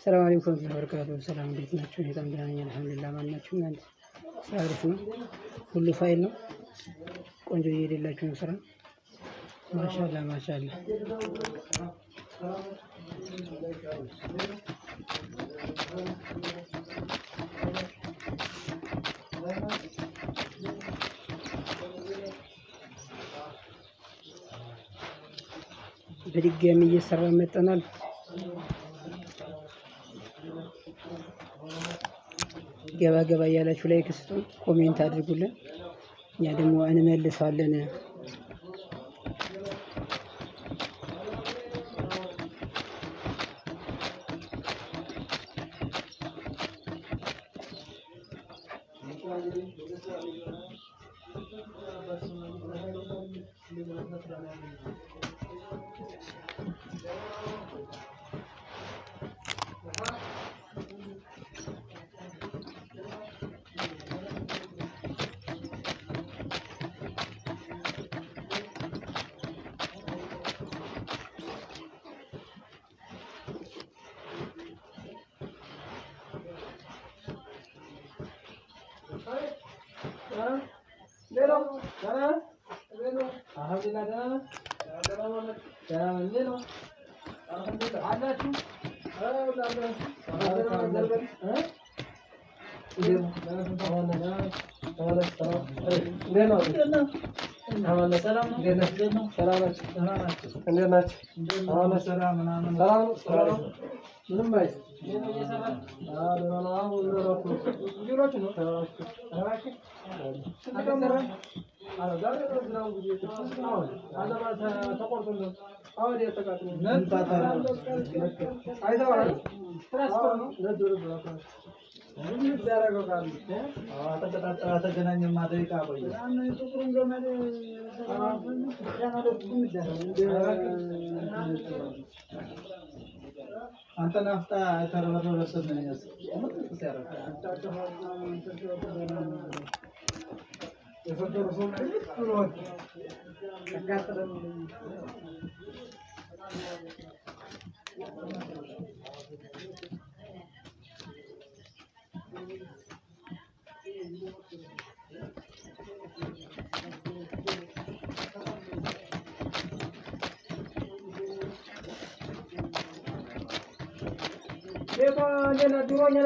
ሰላም አለይኩም ወበረካቱ። ሰላም እንዴት ናችሁ? እኔ በጣም ደህና ነኝ አልሐምዱሊላህ። ማን ናችሁ እናንተ? ስራ አሪፍ ነው፣ ሁሉ ፋይል ነው። ቆንጆ እየሄደላችሁ ነው ስራ። ማሻአላህ ማሻአላህ። በድጋሚ እየሰራን መጥተናል። ገባ ገባ እያላችሁ ላይክ ስጡን፣ ኮሜንት አድርጉልን፣ እኛ ደግሞ እንመልሳለን። አንተ ናፍጣ ተረበረ ወሰደ ነው ያስ